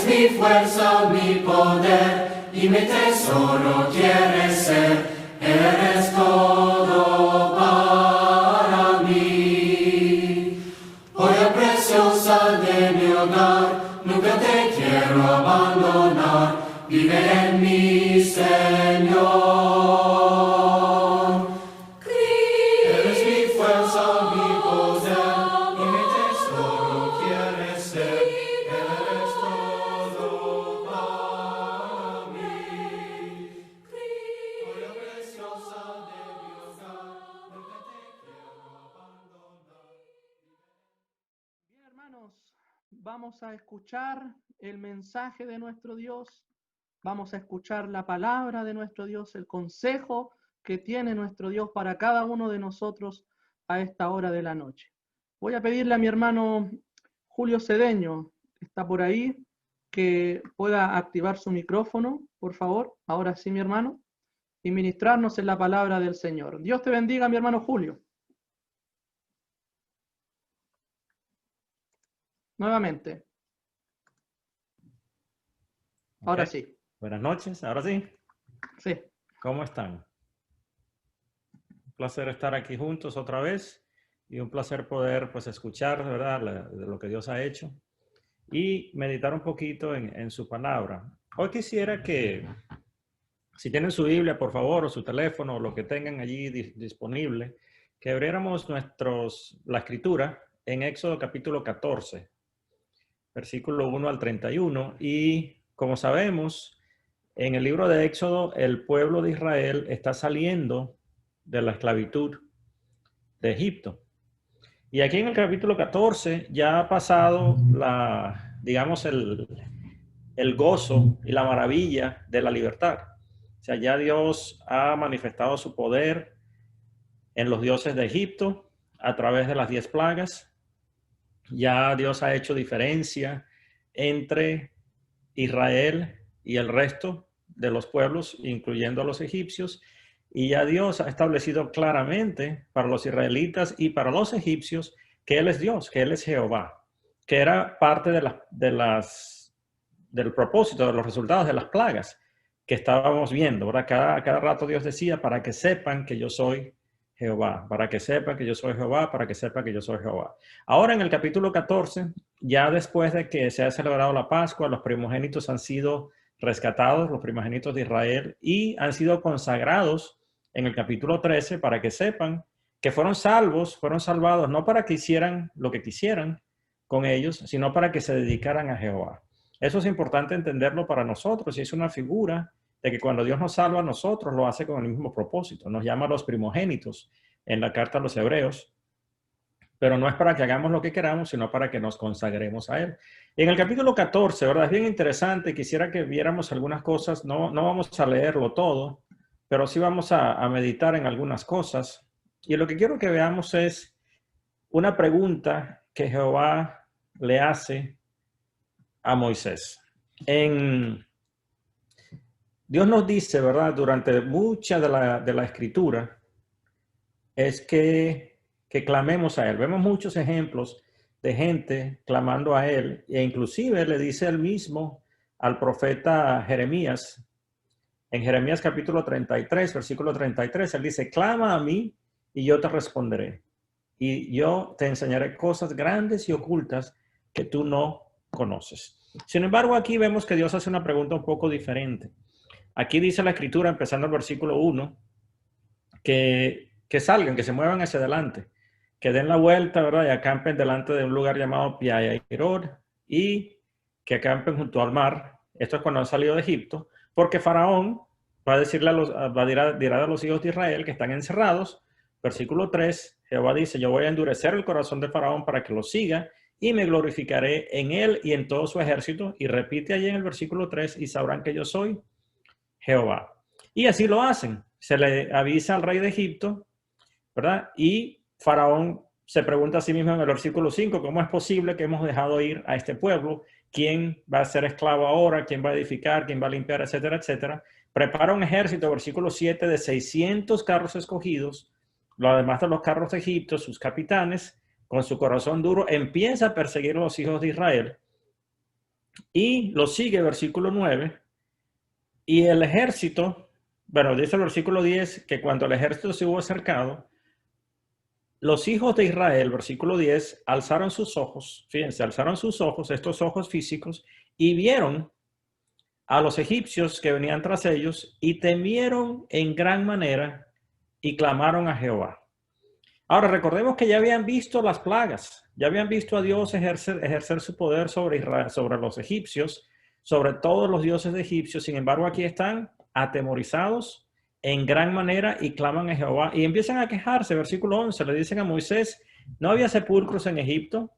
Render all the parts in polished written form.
mi fuerza, mi poder y mi tesoro quieres ser. Eres todo para mí. Joya preciosa de mi hogar, nunca te quiero abandonar. Vive en mí, Señor. Eres mi fuerza, mi poder y mi tesoro quieres ser. Eres todo para mí. Joya preciosa de mi hogar, nunca te quiero abandonar. Bien, hermanos, vamos a escuchar el mensaje de nuestro Dios. Vamos a escuchar la palabra de nuestro Dios, el consejo que tiene nuestro Dios para cada uno de nosotros a esta hora de la noche. Voy a pedirle a mi hermano Julio Cedeño, está por ahí, que pueda activar su micrófono, por favor. Ahora sí, mi hermano, y ministrarnos en la palabra del Señor. Dios te bendiga, mi hermano Julio. Nuevamente. Ahora Ok. sí. Buenas noches, ahora sí. Sí. ¿Cómo están? Un placer estar aquí juntos otra vez y un placer poder pues escuchar, ¿verdad?, de lo que Dios ha hecho y meditar un poquito en su palabra. Hoy quisiera que, si tienen su Biblia, por favor, o su teléfono, o lo que tengan allí disponible, que abriéramos la escritura en Éxodo capítulo 14, versículo 1 al 31. Y como sabemos, en el libro de Éxodo, el pueblo de Israel está saliendo de la esclavitud de Egipto. Y aquí en el capítulo 14 ya ha pasado digamos, el gozo y la maravilla de la libertad. O sea, ya Dios ha manifestado su poder en los dioses de Egipto a través de las 10 plagas. Ya Dios ha hecho diferencia entre Israel y el resto de los pueblos, incluyendo a los egipcios, y ya Dios ha establecido claramente para los israelitas y para los egipcios que Él es Dios, que Él es Jehová, que era parte del propósito, de los resultados de las plagas que estábamos viendo, ¿verdad? Cada rato Dios decía, para que sepan que yo soy Jehová, para que sepan que yo soy Jehová, para que sepan que yo soy Jehová. Ahora en el capítulo 14, ya después de que se ha celebrado la Pascua, los primogénitos han sido rescatados, los primogénitos de Israel, y han sido consagrados en el capítulo 13 para que sepan que fueron salvados, no para que hicieran lo que quisieran con ellos, sino para que se dedicaran a Jehová. Eso es importante entenderlo para nosotros y es una figura de que cuando Dios nos salva a nosotros, lo hace con el mismo propósito. Nos llama a los primogénitos en la carta a los Hebreos, pero no es para que hagamos lo que queramos, sino para que nos consagremos a Él. Y en el capítulo 14, ¿verdad? Es bien interesante, quisiera que viéramos algunas cosas, no vamos a leerlo todo, pero sí vamos a meditar en algunas cosas. Y lo que quiero que veamos es una pregunta que Jehová le hace a Moisés. Dios nos dice, ¿verdad?, durante mucha de la escritura, es que clamemos a Él. Vemos muchos ejemplos de gente clamando a Él, e inclusive le dice Él mismo al profeta Jeremías, en Jeremías capítulo 33, versículo 33, Él dice, clama a mí y yo te responderé, y yo te enseñaré cosas grandes y ocultas que tú no conoces. Sin embargo, aquí vemos que Dios hace una pregunta un poco diferente. Aquí dice la escritura, empezando el versículo 1, que salgan, que se muevan hacia adelante, que den la vuelta, ¿verdad? Y acampen delante de un lugar llamado Pi-hahirot y que acampen junto al mar. Esto es cuando han salido de Egipto, porque Faraón va a decirle dirá a los hijos de Israel que están encerrados. Versículo 3, Jehová dice, yo voy a endurecer el corazón de Faraón para que lo siga y me glorificaré en él y en todo su ejército. Y repite allí en el versículo 3, y sabrán que yo soy Jehová. Y así lo hacen. Se le avisa al rey de Egipto, ¿verdad? Y Faraón se pregunta a sí mismo en el versículo 5, ¿cómo es posible que hemos dejado ir a este pueblo? ¿Quién va a ser esclavo ahora? ¿Quién va a edificar? ¿Quién va a limpiar? Etcétera, etcétera. Prepara un ejército, versículo 7, de 600 carros escogidos, además de los carros de Egipto, sus capitanes, con su corazón duro, empieza a perseguir a los hijos de Israel. Y lo sigue, versículo 9. Y el ejército, bueno, dice el versículo 10 que cuando el ejército se hubo acercado, los hijos de Israel, versículo 10, alzaron sus ojos, fíjense, alzaron sus ojos, estos ojos físicos, y vieron a los egipcios que venían tras ellos, y temieron en gran manera, y clamaron a Jehová. Ahora, recordemos que ya habían visto las plagas, ya habían visto a Dios ejercer su poder sobre Israel, sobre los egipcios, sobre todos los dioses de egipcios. Sin embargo, aquí están atemorizados en gran manera y claman a Jehová y empiezan a quejarse. Versículo 11, le dicen a Moisés: ¿no había sepulcros en Egipto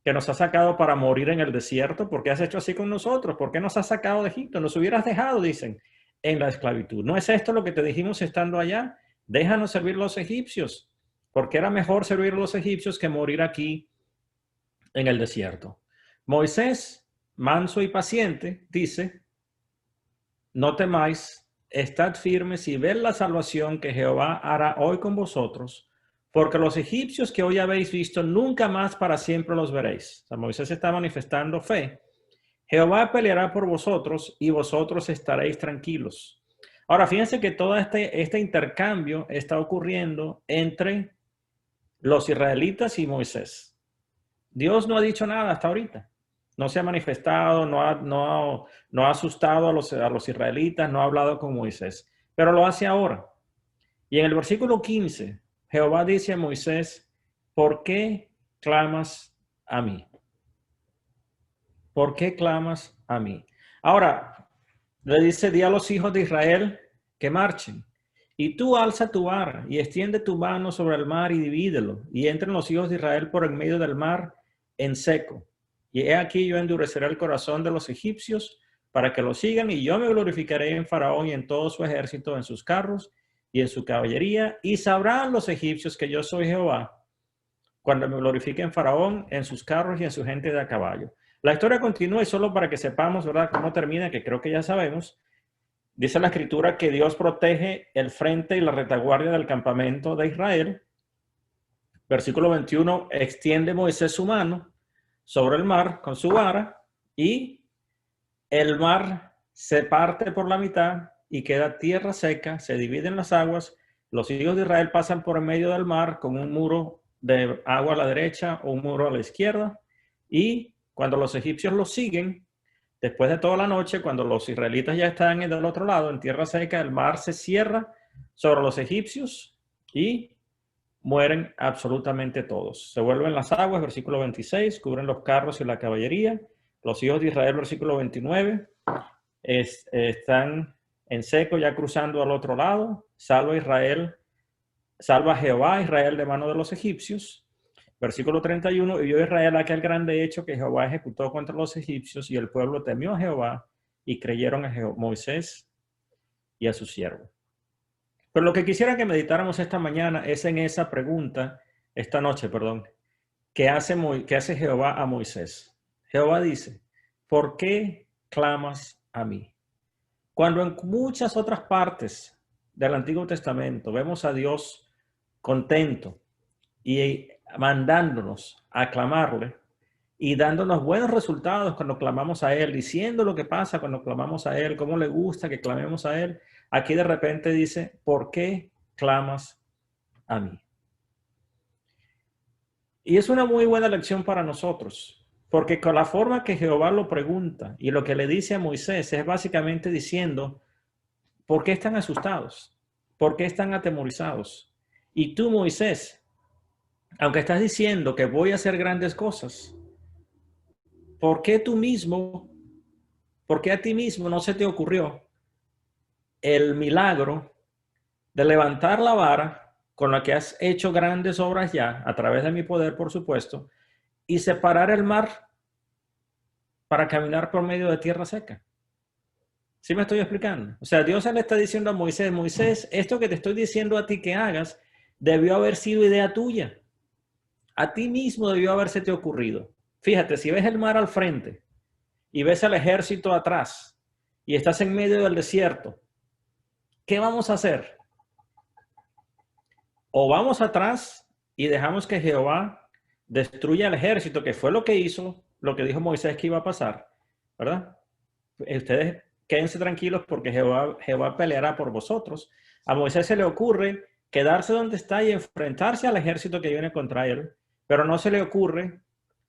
que nos has sacado para morir en el desierto? ¿Por qué has hecho así con nosotros? ¿Por qué nos has sacado de Egipto? Nos hubieras dejado, dicen, en la esclavitud. ¿No es esto lo que te dijimos estando allá? Déjanos servir a los egipcios, porque era mejor servir a los egipcios que morir aquí en el desierto. Moisés, manso y paciente, dice: no temáis, estad firmes y ved la salvación que Jehová hará hoy con vosotros, porque los egipcios que hoy habéis visto, nunca más para siempre los veréis. O sea, Moisés está manifestando fe. Jehová peleará por vosotros y vosotros estaréis tranquilos. Ahora, fíjense que todo este intercambio está ocurriendo entre los israelitas y Moisés. Dios no ha dicho nada hasta ahorita. No se ha manifestado, no ha asustado a los israelitas, no ha hablado con Moisés, pero lo hace ahora. Y en el versículo 15, Jehová dice a Moisés: ¿por qué clamas a mí? ¿Por qué clamas a mí? Ahora, le dice: di a los hijos de Israel que marchen. Y tú alza tu vara y extiende tu mano sobre el mar y divídelo, y entren los hijos de Israel por en medio del mar en seco. Y he aquí yo endureceré el corazón de los egipcios para que lo sigan, y yo me glorificaré en Faraón y en todo su ejército, en sus carros y en su caballería, y sabrán los egipcios que yo soy Jehová, cuando me glorifique en Faraón, en sus carros y en su gente de a caballo. La historia continúa, y solo para que sepamos, ¿verdad?, cómo termina, que creo que ya sabemos. Dice la escritura que Dios protege el frente y la retaguardia del campamento de Israel. Versículo 21, extiende Moisés su mano sobre el mar con su vara, y el mar se parte por la mitad y queda tierra seca, se dividen las aguas. Los hijos de Israel pasan por en medio del mar con un muro de agua a la derecha o un muro a la izquierda, y cuando los egipcios los siguen, después de toda la noche, cuando los israelitas ya están del otro lado, en tierra seca, el mar se cierra sobre los egipcios y mueren absolutamente todos. Se vuelven las aguas, versículo 26, cubren los carros y la caballería. Los hijos de Israel, versículo 29, están en seco ya cruzando al otro lado. Salva Jehová a Israel de mano de los egipcios. Versículo 31, y vio Israel aquel grande hecho que Jehová ejecutó contra los egipcios, y el pueblo temió a Jehová y creyeron a Moisés y a su siervo. Pero lo que quisiera que meditáramos esta mañana es en esa pregunta, esta noche, perdón, que hace Jehová a Moisés. Jehová dice: ¿por qué clamas a mí? Cuando en muchas otras partes del Antiguo Testamento vemos a Dios contento y mandándonos a clamarle y dándonos buenos resultados cuando clamamos a Él, diciendo lo que pasa cuando clamamos a Él, cómo le gusta que clamemos a Él, aquí de repente dice: ¿por qué clamas a mí? Y es una muy buena lección para nosotros, porque con la forma que Jehová lo pregunta y lo que le dice a Moisés es básicamente diciendo: ¿por qué están asustados? ¿Por qué están atemorizados? Y tú, Moisés, aunque estás diciendo que voy a hacer grandes cosas, ¿por qué a ti mismo no se te ocurrió el milagro de levantar la vara con la que has hecho grandes obras ya, a través de mi poder, por supuesto, y separar el mar para caminar por medio de tierra seca? ¿Sí me estoy explicando? O sea, Dios le está diciendo a Moisés: Moisés, esto que te estoy diciendo a ti que hagas debió haber sido idea tuya. A ti mismo debió habérsete ocurrido. Fíjate, si ves el mar al frente y ves al ejército atrás y estás en medio del desierto, ¿qué vamos a hacer? O vamos atrás y dejamos que Jehová destruya el ejército, que fue lo que hizo, lo que dijo Moisés que iba a pasar, ¿verdad? Ustedes quédense tranquilos porque Jehová peleará por vosotros. A Moisés se le ocurre quedarse donde está y enfrentarse al ejército que viene contra él, pero no se le ocurre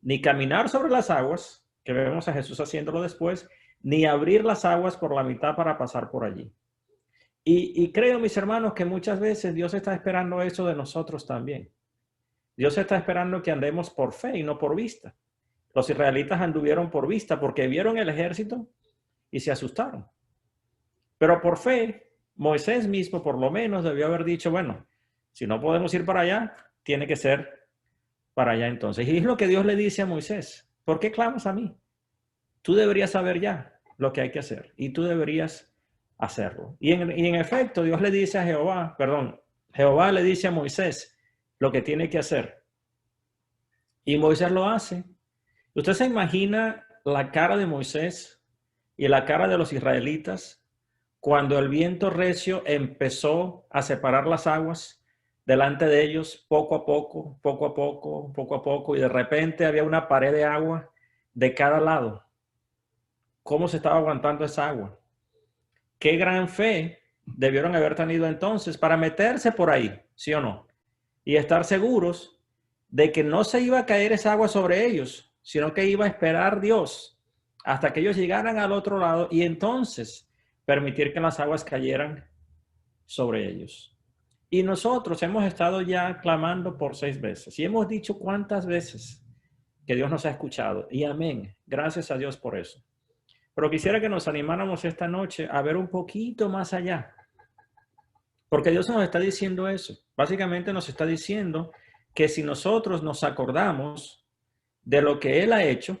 ni caminar sobre las aguas, que vemos a Jesús haciéndolo después, ni abrir las aguas por la mitad para pasar por allí. Y creo, mis hermanos, que muchas veces Dios está esperando eso de nosotros también. Dios está esperando que andemos por fe y no por vista. Los israelitas anduvieron por vista porque vieron el ejército y se asustaron. Pero por fe, Moisés mismo por lo menos debió haber dicho, bueno, si no podemos ir para allá, tiene que ser para allá entonces. Y es lo que Dios le dice a Moisés. ¿Por qué clamas a mí? Tú deberías saber ya lo que hay que hacer y tú deberías hacerlo. Y en efecto, Dios le dice a Jehová le dice a Moisés lo que tiene que hacer. Y Moisés lo hace. ¿Usted se imagina la cara de Moisés y la cara de los israelitas cuando el viento recio empezó a separar las aguas delante de ellos poco a poco, poco a poco, poco a poco, y de repente había una pared de agua de cada lado? ¿Cómo se estaba aguantando esa agua? Qué gran fe debieron haber tenido entonces para meterse por ahí, ¿sí o no? Y estar seguros de que no se iba a caer esa agua sobre ellos, sino que iba a esperar Dios hasta que ellos llegaran al otro lado y entonces permitir que las aguas cayeran sobre ellos. Y nosotros hemos estado ya clamando por 6 veces y hemos dicho cuántas veces que Dios nos ha escuchado. Y amén. Gracias a Dios por eso. Pero quisiera que nos animáramos esta noche a ver un poquito más allá. Porque Dios nos está diciendo eso. Básicamente nos está diciendo que si nosotros nos acordamos de lo que Él ha hecho,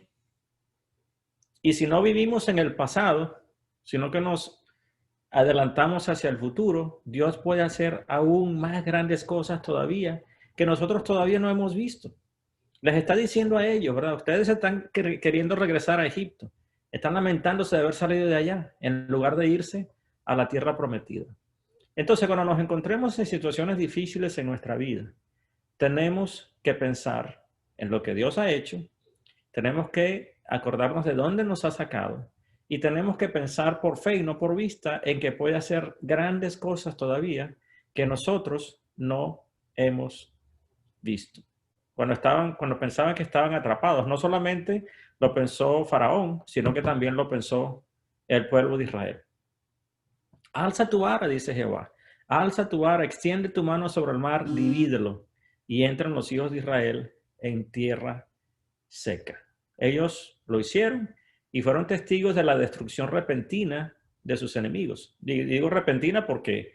y si no vivimos en el pasado, sino que nos adelantamos hacia el futuro, Dios puede hacer aún más grandes cosas todavía que nosotros todavía no hemos visto. Les está diciendo a ellos, ¿verdad? Ustedes están queriendo regresar a Egipto. Están lamentándose de haber salido de allá en lugar de irse a la tierra prometida. Entonces, cuando nos encontremos en situaciones difíciles en nuestra vida, tenemos que pensar en lo que Dios ha hecho, tenemos que acordarnos de dónde nos ha sacado y tenemos que pensar por fe y no por vista en que puede hacer grandes cosas todavía que nosotros no hemos visto. Cuando pensaban que estaban atrapados, no solamente lo pensó Faraón, sino que también lo pensó el pueblo de Israel. Alza tu vara, dice Jehová. Alza tu vara, extiende tu mano sobre el mar, divídelo, y entran los hijos de Israel en tierra seca. Ellos lo hicieron y fueron testigos de la destrucción repentina de sus enemigos. Digo repentina porque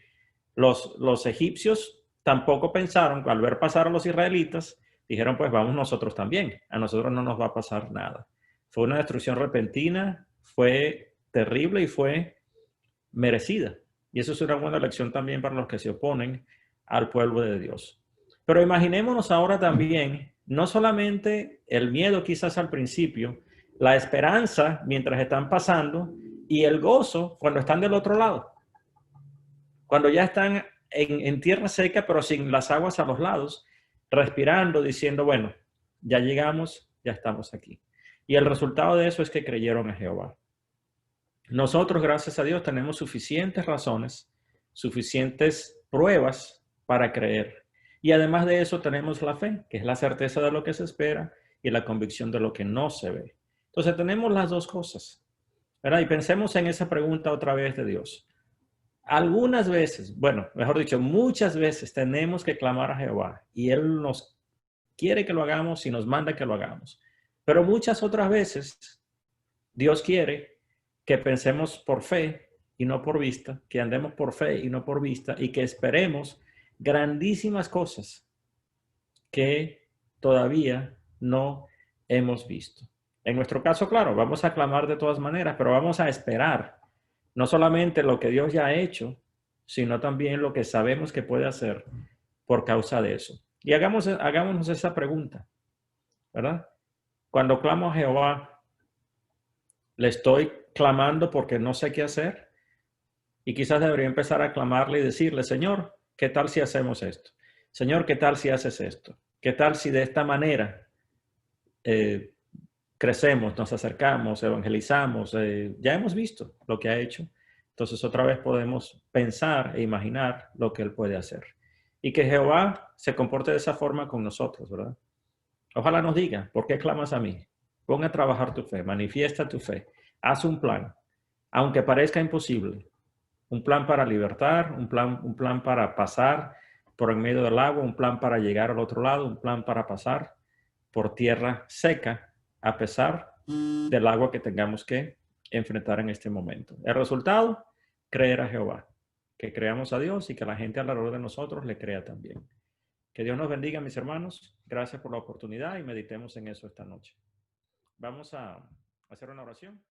los egipcios tampoco pensaron, al ver pasar a los israelitas, dijeron, pues vamos nosotros también, a nosotros no nos va a pasar nada. Fue una destrucción repentina, fue terrible y fue merecida. Y eso es una buena lección también para los que se oponen al pueblo de Dios. Pero imaginémonos ahora también, no solamente el miedo quizás al principio, la esperanza mientras están pasando y el gozo cuando están del otro lado. Cuando ya están en tierra seca, pero sin las aguas a los lados, respirando, diciendo, bueno, ya llegamos, ya estamos aquí. Y el resultado de eso es que creyeron a Jehová. Nosotros, gracias a Dios, tenemos suficientes razones, suficientes pruebas para creer. Y además de eso tenemos la fe, que es la certeza de lo que se espera y la convicción de lo que no se ve. Entonces tenemos las dos cosas, ¿verdad? Y pensemos en esa pregunta otra vez de Dios. Algunas veces, bueno, mejor dicho, muchas veces tenemos que clamar a Jehová y Él nos quiere que lo hagamos y nos manda que lo hagamos. Pero muchas otras veces Dios quiere que pensemos por fe y no por vista, que andemos por fe y no por vista y que esperemos grandísimas cosas que todavía no hemos visto. En nuestro caso, claro, vamos a clamar de todas maneras, pero vamos a esperar no solamente lo que Dios ya ha hecho, sino también lo que sabemos que puede hacer por causa de eso. Y hagámonos esa pregunta, ¿verdad? Cuando clamo a Jehová, ¿le estoy clamando porque no sé qué hacer? Y quizás debería empezar a clamarle y decirle, Señor, ¿qué tal si hacemos esto? Señor, ¿qué tal si haces esto? ¿Qué tal si de esta manera crecemos, nos acercamos, evangelizamos, ya hemos visto lo que ha hecho. Entonces otra vez podemos pensar e imaginar lo que Él puede hacer. Y que Jehová se comporte de esa forma con nosotros, ¿verdad? Ojalá nos diga, ¿por qué clamas a mí? Pon a trabajar tu fe, manifiesta tu fe, haz un plan, aunque parezca imposible. Un plan para libertar, un plan para pasar por en medio del agua, un plan para llegar al otro lado, un plan para pasar por tierra seca, a pesar del agua que tengamos que enfrentar en este momento. El resultado, creer a Jehová, que creamos a Dios y que la gente alrededor de nosotros le crea también. Que Dios nos bendiga, mis hermanos. Gracias por la oportunidad y meditemos en eso esta noche. Vamos a hacer una oración.